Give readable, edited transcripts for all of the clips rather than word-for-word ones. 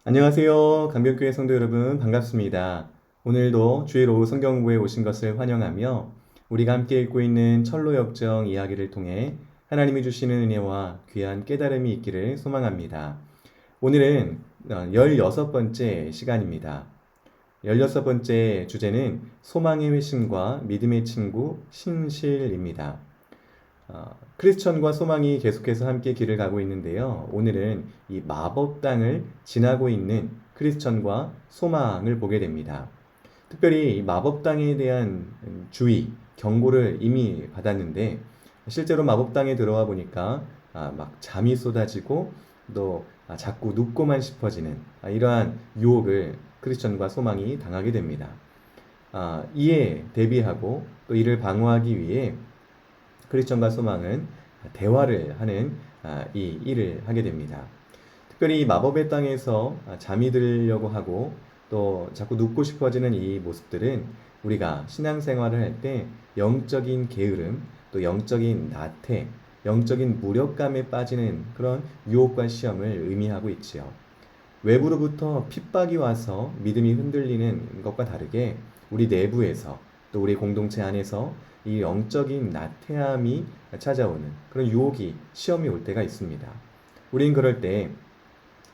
안녕하세요. 강변교회 성도 여러분, 반갑습니다. 오늘도 주일 오후 성경 공부에 오신 것을 환영하며 우리가 함께 읽고 있는 철로 역정 이야기를 통해 하나님이 주시는 은혜와 귀한 깨달음이 있기를 소망합니다. 오늘은 16번째 시간입니다. 16번째 주제는 소망의 회심과 믿음의 친구 신실입니다. 크리스천과 소망이 계속해서 함께 길을 가고 있는데요. 오늘은 이 마법 땅을 지나고 있는 크리스천과 소망을 보게 됩니다. 특별히 이 마법 땅에 대한 주의, 경고를 이미 받았는데 실제로 마법 땅에 들어와 보니까 막 잠이 쏟아지고 또 자꾸 눕고만 싶어지는 이러한 유혹을 크리스천과 소망이 당하게 됩니다. 이에 대비하고 또 이를 방어하기 위해 크리스천과 소망은 대화를 하는 이 일을 하게 됩니다. 특별히 이 마법의 땅에서 잠이 들려고 하고 또 자꾸 눕고 싶어지는 이 모습들은 우리가 신앙생활을 할 때 영적인 게으름, 또 영적인 나태, 영적인 무력감에 빠지는 그런 유혹과 시험을 의미하고 있지요. 외부로부터 핍박이 와서 믿음이 흔들리는 것과 다르게 우리 내부에서 또 우리 공동체 안에서 이 영적인 나태함이 찾아오는 그런 유혹이 시험이 올 때가 있습니다. 우린 그럴 때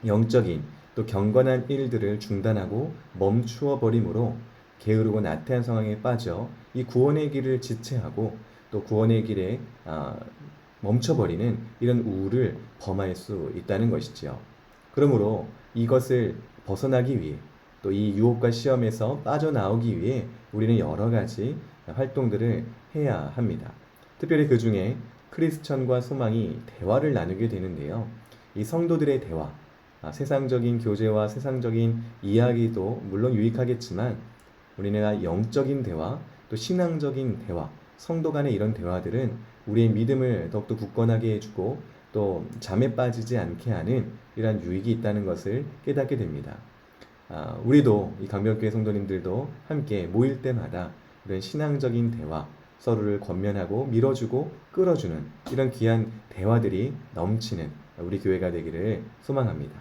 영적인 또 경건한 일들을 중단하고 멈추어 버림으로 게으르고 나태한 상황에 빠져 이 구원의 길을 지체하고 또 구원의 길에 멈춰버리는 이런 우울을 범할 수 있다는 것이지요. 그러므로 이것을 벗어나기 위해 또 이 유혹과 시험에서 빠져나오기 위해 우리는 여러 가지 활동들을 해야 합니다. 특별히 그 중에 크리스천과 소망이 대화를 나누게 되는데요. 이 성도들의 대화, 세상적인 교제와 세상적인 이야기도 물론 유익하겠지만 우리네가 영적인 대화, 또 신앙적인 대화, 성도 간의 이런 대화들은 우리의 믿음을 더욱더 굳건하게 해주고 또 잠에 빠지지 않게 하는 이러한 유익이 있다는 것을 깨닫게 됩니다. 우리도 이 강변교회 성도님들도 함께 모일 때마다 이런 신앙적인 대화, 서로를 권면하고 밀어주고 끌어주는 이런 귀한 대화들이 넘치는 우리 교회가 되기를 소망합니다.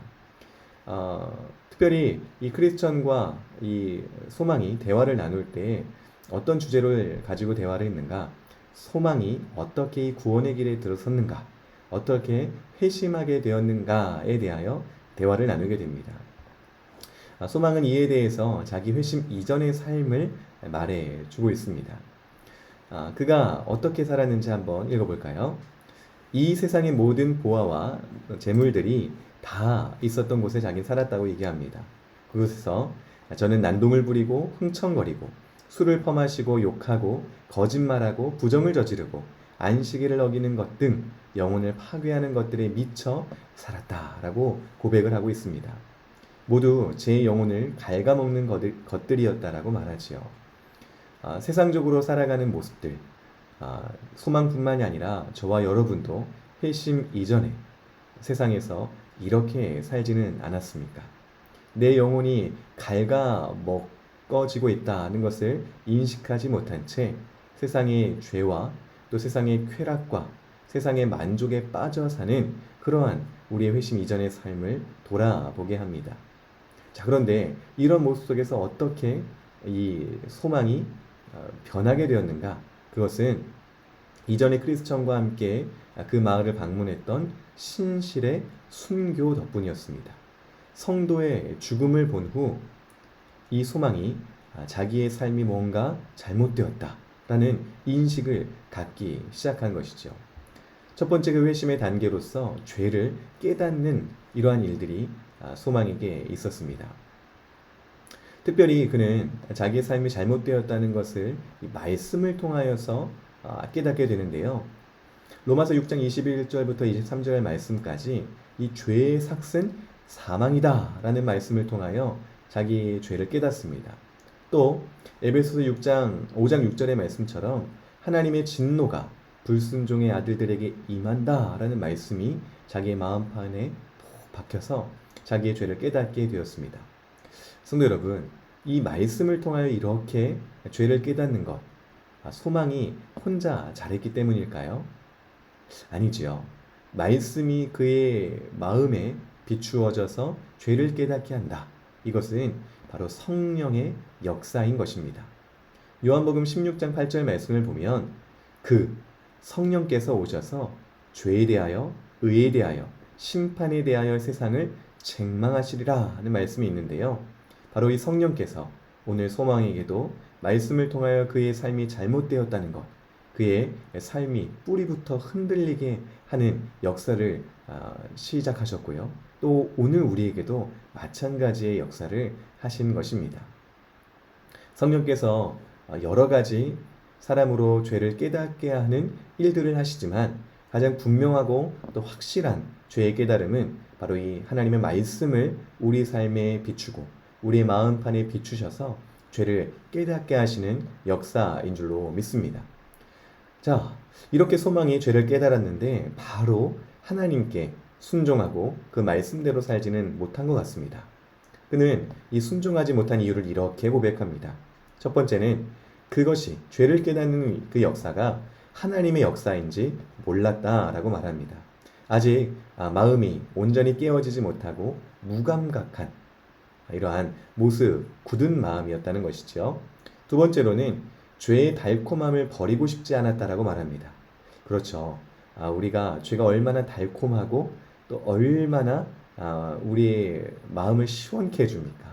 특별히 이 크리스천과 이 소망이 대화를 나눌 때 어떤 주제를 가지고 대화를 했는가? 소망이 어떻게 이 구원의 길에 들어섰는가? 어떻게 회심하게 되었는가에 대하여 대화를 나누게 됩니다. 소망은 이에 대해서 자기 회심 이전의 삶을 말해주고 있습니다. 그가 어떻게 살았는지 한번 읽어볼까요? 이 세상의 모든 보화와 재물들이 다 있었던 곳에 자기는 살았다고 얘기합니다. 그곳에서 저는 난동을 부리고 흥청거리고 술을 퍼마시고 욕하고 거짓말하고 부정을 저지르고 안식일을 어기는 것 등 영혼을 파괴하는 것들에 미쳐 살았다라고 고백을 하고 있습니다. 모두 제 영혼을 갉아먹는 것들이었다라고 말하지요. 세상적으로 살아가는 모습들, 소망뿐만이 아니라 저와 여러분도 회심 이전에 세상에서 이렇게 살지는 않았습니까? 내 영혼이 갉아먹어지고 있다는 것을 인식하지 못한 채 세상의 죄와 또 세상의 쾌락과 세상의 만족에 빠져 사는 그러한 우리의 회심 이전의 삶을 돌아보게 합니다. 자, 그런데 이런 모습 속에서 어떻게 이 소망이 변하게 되었는가? 그것은 이전에 크리스천과 함께 그 마을을 방문했던 신실의 순교 덕분이었습니다. 성도의 죽음을 본 후 이 소망이 자기의 삶이 뭔가 잘못되었다라는 인식을 갖기 시작한 것이죠. 첫 번째 그 회심의 단계로서 죄를 깨닫는 이러한 일들이 소망에게 있었습니다. 특별히 그는 자기의 삶이 잘못되었다는 것을 이 말씀을 통하여서 깨닫게 되는데요. 로마서 6장 21절부터 23절 말씀까지 이 죄의 삭은 사망이다 라는 말씀을 통하여 자기의 죄를 깨닫습니다. 또 에베소서 5장 6절의 말씀처럼 하나님의 진노가 불순종의 아들들에게 임한다 라는 말씀이 자기의 마음판에 박혀서 자기의 죄를 깨닫게 되었습니다. 성도 여러분, 이 말씀을 통하여 이렇게 죄를 깨닫는 것, 소망이 혼자 잘했기 때문일까요? 아니지요. 말씀이 그의 마음에 비추어져서 죄를 깨닫게 한다. 이것은 바로 성령의 역사인 것입니다. 요한복음 16장 8절 말씀을 보면 그 성령께서 오셔서 죄에 대하여, 의에 대하여, 심판에 대하여 세상을 책망하시리라 하는 말씀이 있는데요. 바로 이 성령께서 오늘 소망에게도 말씀을 통하여 그의 삶이 잘못되었다는 것, 그의 삶이 뿌리부터 흔들리게 하는 역사를 시작하셨고요. 또 오늘 우리에게도 마찬가지의 역사를 하신 것입니다. 성령께서 여러 가지 사람으로 죄를 깨닫게 하는 일들을 하시지만 가장 분명하고 또 확실한 죄의 깨달음은 바로 이 하나님의 말씀을 우리 삶에 비추고 우리의 마음판에 비추셔서 죄를 깨닫게 하시는 역사인 줄로 믿습니다. 자, 이렇게 소망이 죄를 깨달았는데 바로 하나님께 순종하고 그 말씀대로 살지는 못한 것 같습니다. 그는 이 순종하지 못한 이유를 이렇게 고백합니다. 첫 번째는 그것이 죄를 깨닫는 그 역사가 하나님의 역사인지 몰랐다라고 말합니다. 아직 마음이 온전히 깨어지지 못하고 무감각한 이러한 모습, 굳은 마음이었다는 것이죠. 두 번째로는 죄의 달콤함을 버리고 싶지 않았다라고 말합니다. 그렇죠. 우리가 죄가 얼마나 달콤하고 또 얼마나 우리의 마음을 시원케 해줍니까?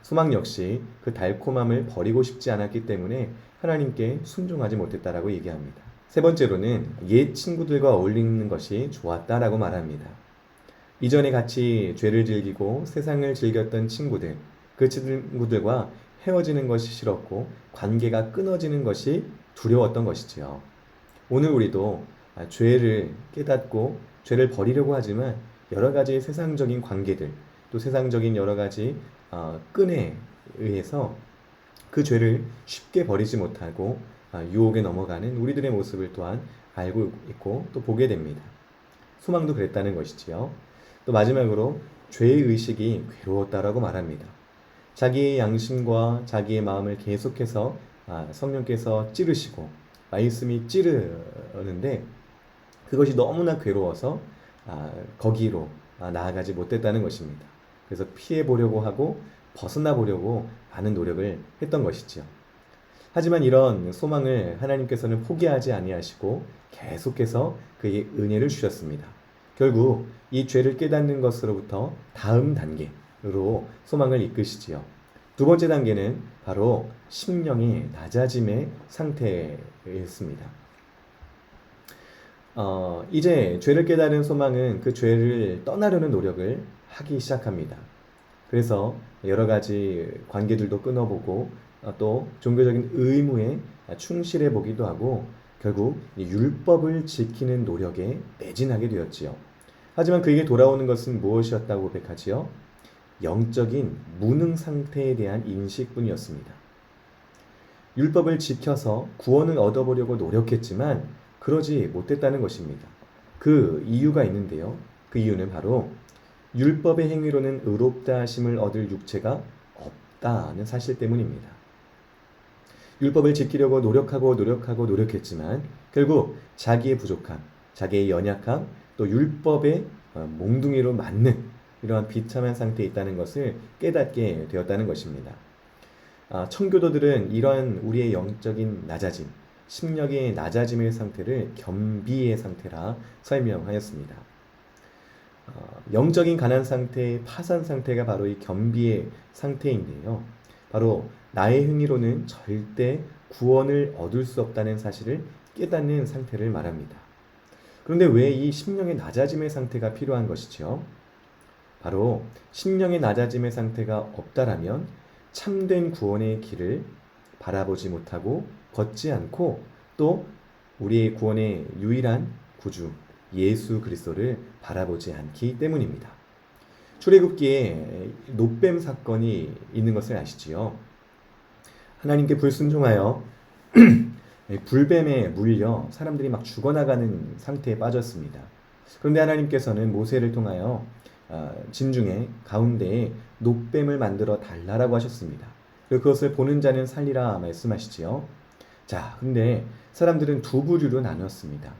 소망 역시 그 달콤함을 버리고 싶지 않았기 때문에 하나님께 순종하지 못했다라고 얘기합니다. 세 번째로는 옛 친구들과 어울리는 것이 좋았다라고 말합니다. 이전에 같이 죄를 즐기고 세상을 즐겼던 친구들, 그 친구들과 헤어지는 것이 싫었고 관계가 끊어지는 것이 두려웠던 것이지요. 오늘 우리도 죄를 깨닫고 죄를 버리려고 하지만 여러 가지 세상적인 관계들, 또 세상적인 여러 가지 끈에 의해서 그 죄를 쉽게 버리지 못하고 유혹에 넘어가는 우리들의 모습을 또한 알고 있고 또 보게 됩니다. 소망도 그랬다는 것이지요. 또 마지막으로 죄의 의식이 괴로웠다라고 말합니다. 자기의 양심과 자기의 마음을 계속해서 성령께서 찌르시고 말씀이 찌르는데 그것이 너무나 괴로워서 거기로 나아가지 못했다는 것입니다. 그래서 피해 보려고 하고 벗어나 보려고 많은 노력을 했던 것이지요. 하지만 이런 소망을 하나님께서는 포기하지 아니하시고 계속해서 그에게 은혜를 주셨습니다. 결국 이 죄를 깨닫는 것으로부터 다음 단계로 소망을 이끄시지요. 두 번째 단계는 바로 심령의 낮아짐의 상태였습니다. 이제 죄를 깨달은 소망은 그 죄를 떠나려는 노력을 하기 시작합니다. 그래서 여러 가지 관계들도 끊어보고 또 종교적인 의무에 충실해 보기도 하고 결국 율법을 지키는 노력에 매진하게 되었지요. 하지만 그에게 돌아오는 것은 무엇이었다고 고백하지요? 영적인 무능 상태에 대한 인식뿐이었습니다. 율법을 지켜서 구원을 얻어보려고 노력했지만 그러지 못했다는 것입니다. 그 이유가 있는데요. 그 이유는 바로 율법의 행위로는 의롭다 하심을 얻을 육체가 없다는 사실 때문입니다. 율법을 지키려고 노력했지만 결국 자기의 부족함, 자기의 연약함, 또 율법의 몽둥이로 맞는 이러한 비참한 상태에 있다는 것을 깨닫게 되었다는 것입니다. 청교도들은 이러한 우리의 영적인 낮아짐, 심령의 낮아짐의 상태를 겸비의 상태라 설명하였습니다. 영적인 가난 상태, 파산 상태가 바로 이 겸비의 상태인데요. 바로 나의 행위로는 절대 구원을 얻을 수 없다는 사실을 깨닫는 상태를 말합니다. 그런데 왜 이 심령의 낮아짐의 상태가 필요한 것이죠? 바로 심령의 낮아짐의 상태가 없다라면 참된 구원의 길을 바라보지 못하고 걷지 않고 또 우리의 구원의 유일한 구주 예수 그리스도를 바라보지 않기 때문입니다. 출애굽기에 놋뱀 사건이 있는 것을 아시지요? 하나님께 불순종하여 불뱀에 물려 사람들이 막 죽어나가는 상태에 빠졌습니다. 그런데 하나님께서는 모세를 통하여 진중에 가운데에 놋뱀을 만들어 달라라고 하셨습니다. 그리고 그것을 보는 자는 살리라 말씀하시지요. 자, 근데 사람들은 두 부류로 나눴습니다.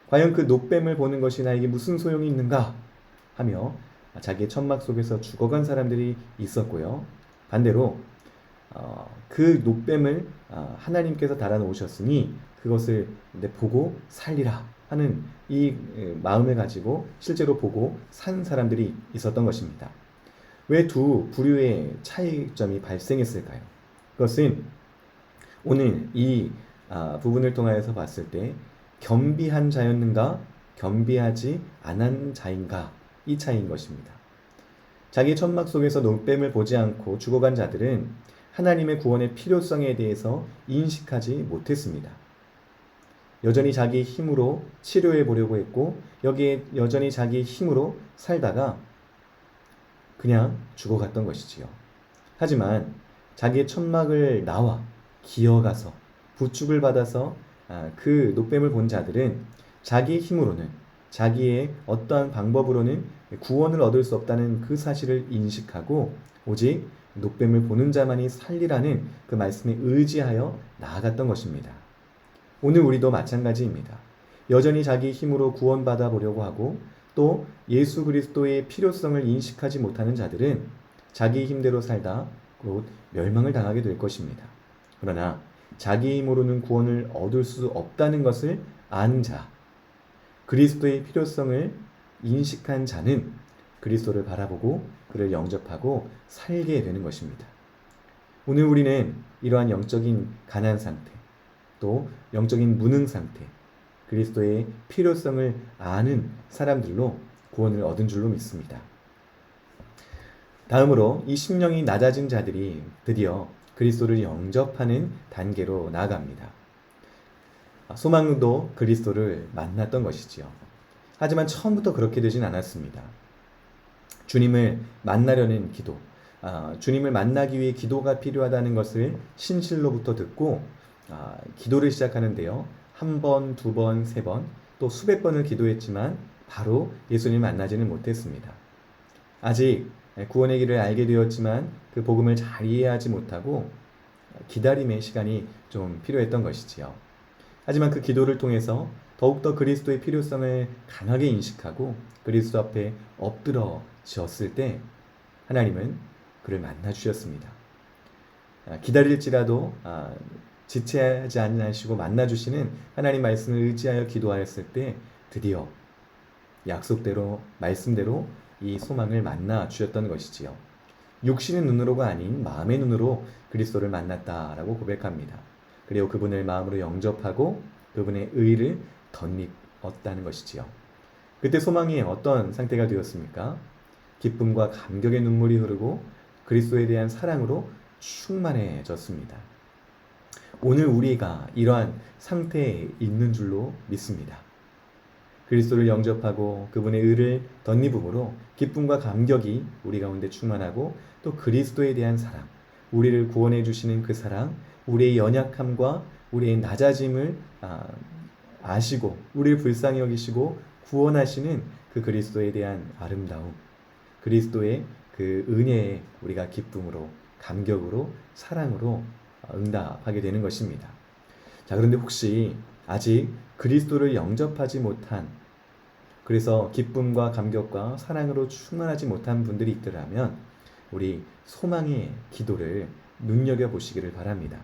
과연 그 놋뱀을 보는 것이 나에게 무슨 소용이 있는가? 하며 자기의 천막 속에서 죽어간 사람들이 있었고요. 반대로 그 노뱀을 하나님께서 달아놓으셨으니 그것을 보고 살리라 하는 이 마음을 가지고 실제로 보고 산 사람들이 있었던 것입니다. 왜 두 부류의 차이점이 발생했을까요? 그것은 오늘 이 부분을 통하여서 봤을 때 겸비한 자였는가 겸비하지 않은 자인가 이 차이인 것입니다. 자기 천막 속에서 노뱀을 보지 않고 죽어간 자들은 하나님의 구원의 필요성에 대해서 인식하지 못했습니다. 여전히 자기 힘으로 치료해 보려고 했고 여기에 여전히 자기 힘으로 살다가 그냥 죽어갔던 것이지요. 하지만 자기의 천막을 나와 기어가서 부축을 받아서 그 노뱀을 본 자들은 자기 힘으로는 자기의 어떠한 방법으로는 구원을 얻을 수 없다는 그 사실을 인식하고 오직 노뱀을 보는 자만이 살리라는 그 말씀에 의지하여 나아갔던 것입니다. 오늘 우리도 마찬가지입니다. 여전히 자기 힘으로 구원받아 보려고 하고 또 예수 그리스도의 필요성을 인식하지 못하는 자들은 자기 힘대로 살다 곧 멸망을 당하게 될 것입니다. 그러나 자기 힘으로는 구원을 얻을 수 없다는 것을 아는 자, 그리스도의 필요성을 인식한 자는 그리스도를 바라보고 그를 영접하고 살게 되는 것입니다. 오늘 우리는 이러한 영적인 가난 상태, 또 영적인 무능 상태, 그리스도의 필요성을 아는 사람들로 구원을 얻은 줄로 믿습니다. 다음으로 이 심령이 낮아진 자들이 드디어 그리스도를 영접하는 단계로 나아갑니다. 소망도 그리스도를 만났던 것이지요. 하지만 처음부터 그렇게 되진 않았습니다. 주님을 만나려는 기도, 주님을 만나기 위해 기도가 필요하다는 것을 신실로부터 듣고 기도를 시작하는데요. 한 번, 두 번, 세 번, 또 수백 번을 기도했지만 바로 예수님을 만나지는 못했습니다. 아직 구원의 길을 알게 되었지만 그 복음을 잘 이해하지 못하고 기다림의 시간이 좀 필요했던 것이지요. 하지만 그 기도를 통해서 더욱더 그리스도의 필요성을 강하게 인식하고 그리스도 앞에 엎드러졌을 때 하나님은 그를 만나 주셨습니다. 기다릴지라도 지체하지 않으시고 만나 주시는 하나님 말씀을 의지하여 기도하였을 때 드디어 약속대로 말씀대로 이 소망을 만나 주셨던 것이지요. 육신의 눈으로가 아닌 마음의 눈으로 그리스도를 만났다라고 고백합니다. 그리고 그분을 마음으로 영접하고 그분의 의를 덧입었다는 것이지요. 그때 소망이 어떤 상태가 되었습니까? 기쁨과 감격의 눈물이 흐르고 그리스도에 대한 사랑으로 충만해졌습니다. 오늘 우리가 이러한 상태에 있는 줄로 믿습니다. 그리스도를 영접하고 그분의 의를 덧입음으로 기쁨과 감격이 우리 가운데 충만하고 또 그리스도에 대한 사랑, 우리를 구원해 주시는 그 사랑, 우리의 연약함과 우리의 낮아짐을 아시고 우리를 불쌍히 여기시고 구원하시는 그 그리스도에 대한 아름다움, 그리스도의 그 은혜에 우리가 기쁨으로 감격으로 사랑으로 응답하게 되는 것입니다. 자, 그런데 혹시 아직 그리스도를 영접하지 못한, 그래서 기쁨과 감격과 사랑으로 충만하지 못한 분들이 있더라면 우리 소망의 기도를 눈여겨보시기를 바랍니다.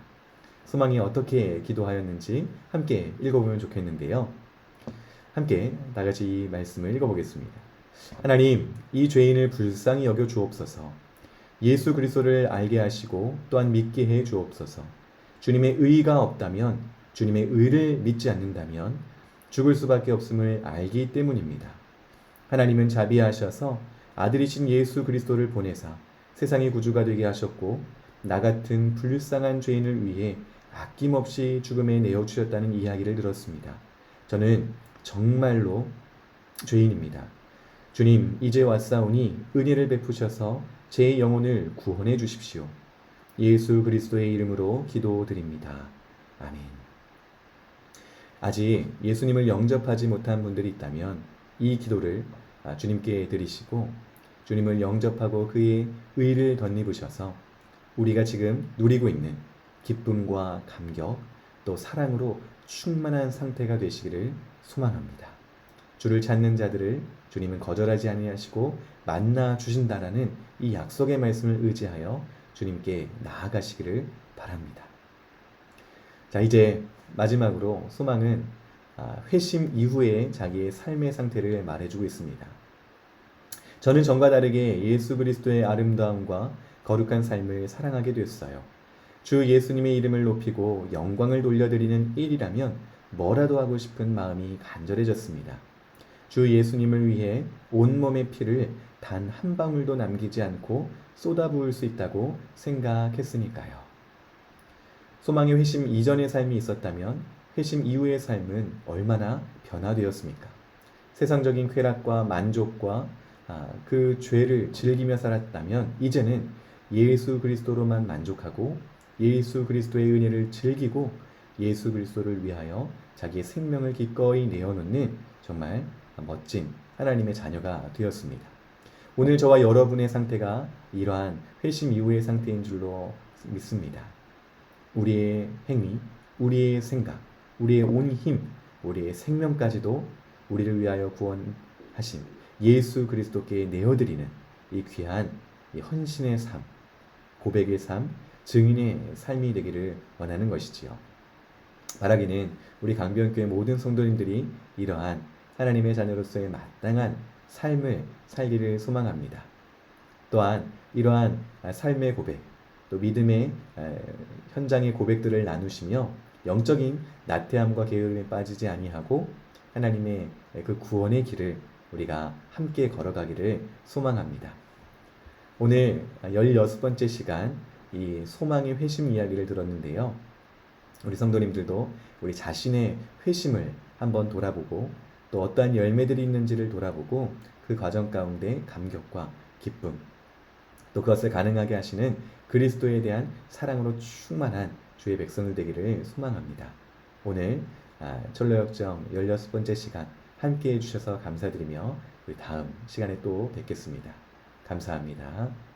소망이 어떻게 기도하였는지 함께 읽어보면 좋겠는데요. 함께 다같이 이 말씀을 읽어보겠습니다. 하나님, 이 죄인을 불쌍히 여겨 주옵소서. 예수 그리스도를 알게 하시고 또한 믿게 해 주옵소서. 주님의 의가 없다면, 주님의 의를 믿지 않는다면 죽을 수밖에 없음을 알기 때문입니다. 하나님은 자비하셔서 아들이신 예수 그리스도를 보내사 세상의 구주가 되게 하셨고 나 같은 불쌍한 죄인을 위해 아낌없이 죽음에 내어주셨다는 이야기를 들었습니다. 저는 정말로 죄인입니다. 주님, 이제 왔사오니 은혜를 베푸셔서 제 영혼을 구원해 주십시오. 예수 그리스도의 이름으로 기도드립니다. 아멘. 아직 예수님을 영접하지 못한 분들이 있다면 이 기도를 주님께 드리시고 주님을 영접하고 그의 의를 덧입으셔서 우리가 지금 누리고 있는 기쁨과 감격 또 사랑으로 충만한 상태가 되시기를 소망합니다. 주를 찾는 자들을 주님은 거절하지 아니하시고 만나 주신다라는 이 약속의 말씀을 의지하여 주님께 나아가시기를 바랍니다. 자, 이제 마지막으로 소망은 회심 이후에 자기의 삶의 상태를 말해주고 있습니다. 저는 전과 다르게 예수 그리스도의 아름다움과 거룩한 삶을 사랑하게 됐어요. 주 예수님의 이름을 높이고 영광을 돌려드리는 일이라면 뭐라도 하고 싶은 마음이 간절해졌습니다. 주 예수님을 위해 온몸의 피를 단 한 방울도 남기지 않고 쏟아부을 수 있다고 생각했으니까요. 소망의 회심 이전의 삶이 있었다면 회심 이후의 삶은 얼마나 변화되었습니까? 세상적인 쾌락과 만족과 그 죄를 즐기며 살았다면 이제는 예수 그리스도로만 만족하고 예수 그리스도의 은혜를 즐기고 예수 그리스도를 위하여 자기의 생명을 기꺼이 내어놓는 정말 멋진 하나님의 자녀가 되었습니다. 오늘 저와 여러분의 상태가 이러한 회심 이후의 상태인 줄로 믿습니다. 우리의 행위, 우리의 생각, 우리의 온 힘, 우리의 생명까지도 우리를 위하여 구원하신 예수 그리스도께 내어드리는 이 귀한 이 헌신의 삶, 고백의 삶, 증인의 삶이 되기를 원하는 것이지요. 바라기는 우리 강변교회 모든 성도님들이 이러한 하나님의 자녀로서의 마땅한 삶을 살기를 소망합니다. 또한 이러한 삶의 고백, 또 믿음의 현장의 고백들을 나누시며 영적인 나태함과 게으름에 빠지지 아니하고 하나님의 그 구원의 길을 우리가 함께 걸어가기를 소망합니다. 오늘 16번째 시간 이 소망의 회심 이야기를 들었는데요. 우리 성도님들도 우리 자신의 회심을 한번 돌아보고 또 어떠한 열매들이 있는지를 돌아보고 그 과정 가운데 감격과 기쁨 또 그것을 가능하게 하시는 그리스도에 대한 사랑으로 충만한 주의 백성을 되기를 소망합니다. 오늘 철로역정 16번째 시간 함께 해주셔서 감사드리며 우리 다음 시간에 또 뵙겠습니다. 감사합니다.